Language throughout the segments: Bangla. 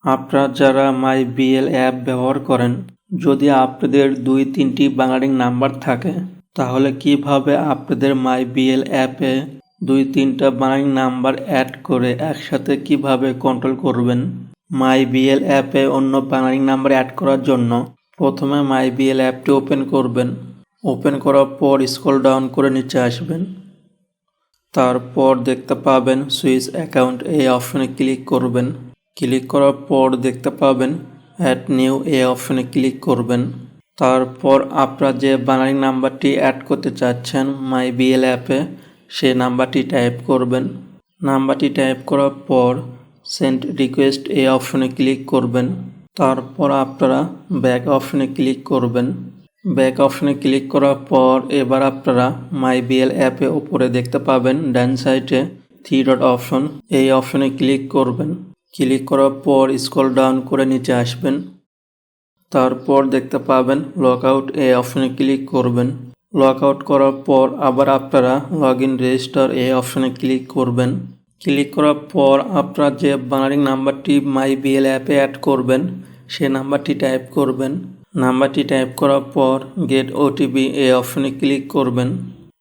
আপনারা যারা মাই বিএল অ্যাপ ব্যবহার করেন, যদি আপনাদের 2-3টি বাংলালিংক নাম্বার থাকে, তাহলে কিভাবে আপনাদের মাই বিএল অ্যাপে 2-3টা বাংলালিংক নাম্বার অ্যাড করে একসাথে কিভাবে কন্ট্রোল করবেন। মাই বিএল অ্যাপে অন্য বাংলালিংক নাম্বার অ্যাড করার জন্য প্রথমে মাই বিএল অ্যাপটি ওপেন করবেন। ওপেন করার পর স্ক্রল ডাউন করে নিচে আসবেন। তারপর দেখতে পাবেন সুইচ অ্যাকাউন্ট এই অপশনে ক্লিক করবেন। ক্লিক করার পর দেখতে পাবেন অ্যাড নিউ এই অপশনে ক্লিক করবেন। তারপর আপনারা যে বাংলালিংক নাম্বারটি অ্যাড করতে চাচ্ছেন মাই বিএল অ্যাপে, সেই নাম্বারটি টাইপ করবেন। নাম্বারটি টাইপ করার পর সেন্ড রিকোয়েস্ট এই অপশনে ক্লিক করবেন। তারপর আপনারা ব্যাক অপশনে ক্লিক করবেন। ব্যাক অপশনে ক্লিক করার পর এবার আপনারা মাই বিএল অ্যাপে উপরে দেখতে পাবেন ডান সাইডে 3 ডট অপশন, এই অপশনে ক্লিক করবেন। ক্লিক করার পর স্ক্রল ডাউন করে নিচে আসবেন। তারপর দেখতে পাবেন লগ আউট এই অপশনে ক্লিক করবেন। লগ আউট করার পর আবার আপনারা লগ ইন রেজিস্টার এই অপশনে ক্লিক করবেন। ক্লিক করার পর আপনারা যে বাংলালিংক নাম্বারটি মাই বিএল অ্যাপে অ্যাড করবেন সেই নাম্বারটি টাইপ করবেন। নাম্বারটি টাইপ করার পর গেট ওটিপি এই অপশনে ক্লিক করবেন।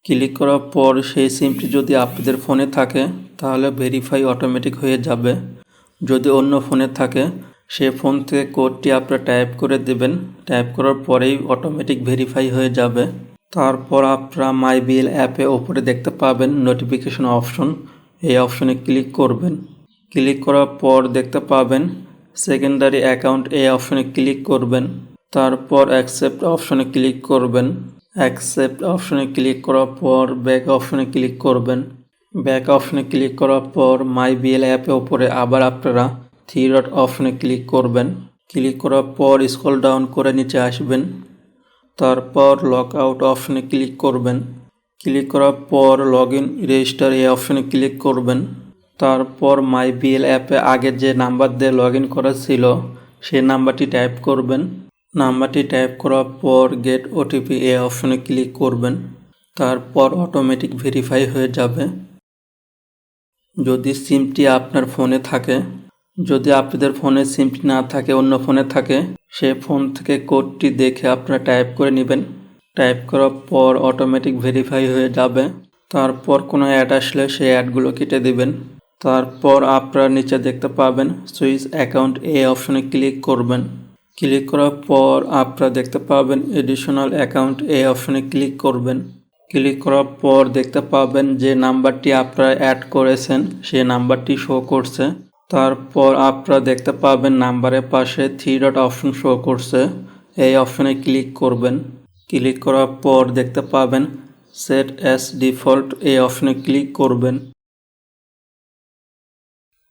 ক্লিক করার পর সেই সিমটি যদি আপনাদের ফোনে থাকে তাহলে ভেরিফাই অটোমেটিক হয়ে যাবে। যদি অন্য ফোনে থাকে সেই ফোন থেকে কোডটি আপনারা টাইপ করে দেবেন। টাইপ করার পরেই অটোমেটিক ভেরিফাই হয়ে যাবে। তারপর আপনারা মাই বিএল অ্যাপে ওপরে দেখতে পাবেন নোটিফিকেশন অপশন, এই অপশনে ক্লিক করবেন। ক্লিক করার পর দেখতে পাবেন সেকেন্ডারি অ্যাকাউন্ট এই অপশনে ক্লিক করবেন। তারপর অ্যাকসেপ্ট অপশনে ক্লিক করবেন। অ্যাকসেপ্ট অপশনে ক্লিক করার পর ব্যাক অপশনে ক্লিক করবেন। ব্যাক অপশনে ক্লিক করার পর মাই বিএল অ্যাপে ওপরে আবার আপনারা 3 ডট অপশনে ক্লিক করবেন। ক্লিক করার পর স্ক্রল ডাউন করে নিচে আসবেন। তারপর লগ আউট অপশনে ক্লিক করবেন। ক্লিক করার পর লগ ইন রেজিস্টার এই অপশনে ক্লিক করবেন। তারপর মাই বিএল অ্যাপে আগে যে নাম্বার দিয়ে লগ ইন করা ছিল সেই নাম্বারটি টাইপ করবেন। নাম্বারটি টাইপ করার পর গেট ওটিপি এই অপশনে ক্লিক করবেন। তারপর অটোমেটিক ভেরিফাই হয়ে যাবে। যদি সিমটি আপনার ফোনে থাকে, যদি আপনাদের ফোনে সিমটি না থাকে অন্য ফোনে থাকে, সেই ফোন থেকে কোডটি দেখে আপনারা টাইপ করে নেবেন। টাইপ করার পর অটোমেটিক ভেরিফাই হয়ে যাবে। তারপর কোনো অ্যাড আসলে সেই অ্যাডগুলো কেটে দিবেন। তারপর আপনারা নিচে দেখতে পাবেন সুইচ অ্যাকাউন্ট এই অপশনে ক্লিক করবেন। ক্লিক করার পর আপনারা দেখতে পাবেন এডিশনাল অ্যাকাউন্ট এই অপশনে ক্লিক করবেন। ক্লিক করার পর দেখতে পাবেন যে নাম্বারটি আপনারা অ্যাড করেছেন সেই নাম্বারটি শো করছে। তারপর আপনারা দেখতে পাবেন নাম্বারের পাশে 3 ডট অপশন শো করছে, এই অপশনে ক্লিক করবেন। ক্লিক করার পর দেখতে পাবেন সেট অ্যাজ ডিফল্ট এই অপশনে ক্লিক করবেন।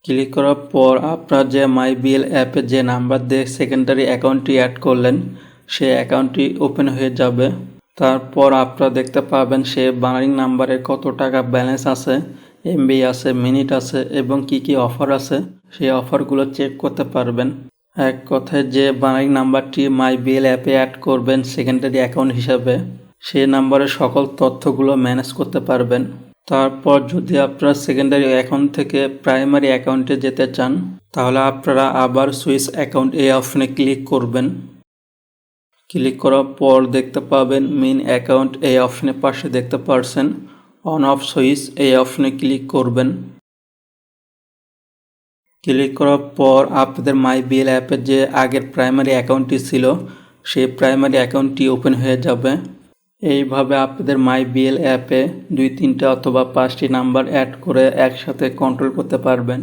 ক্লিক করার পর আপনারা যে মাই বিএল অ্যাপে যে নাম্বার দিয়ে সেকেন্ডারি অ্যাকাউন্টটি অ্যাড করলেন সেই অ্যাকাউন্টটি ওপেন হয়ে যাবে। তারপর আপনারা দেখতে পাবেন সে বাংলালিংক নাম্বারে কত টাকা ব্যালেন্স আছে, এমবি আছে, মিনিট আছে এবং কি কি অফার আছে সেই অফারগুলো চেক করতে পারবেন। এক কথায় যে বাংলালিংক নাম্বারটি মাই বিএল অ্যাপে অ্যাড করবেন সেকেন্ডারি অ্যাকাউন্ট হিসাবে, সেই নাম্বারের সকল তথ্যগুলো ম্যানেজ করতে পারবেন। তারপর যদি আপনারা সেকেন্ডারি অ্যাকাউন্ট থেকে প্রাইমারি অ্যাকাউন্টে যেতে চান তাহলে আপনারা আবার সুইচ অ্যাকাউন্ট এই অপশনে ক্লিক করবেন। ক্লিক করার পর দেখতে পাবেন মেইন অ্যাকাউন্ট এই অপশনে পাশে দেখতে পারছেন অন অফ সুইচ এই অপশনে ক্লিক করবেন। ক্লিক করার পর আপনাদের মাই বিএল অ্যাপের যে আগের প্রাইমারি অ্যাকাউন্টটি ছিল সেই প্রাইমারি অ্যাকাউন্টটি ওপেন হয়ে যাবে। এইভাবে আপনাদের মাই বিএল অ্যাপে 2-3টা অথবা 5টি নাম্বার অ্যাড করে একসাথে কন্ট্রোল করতে পারবেন।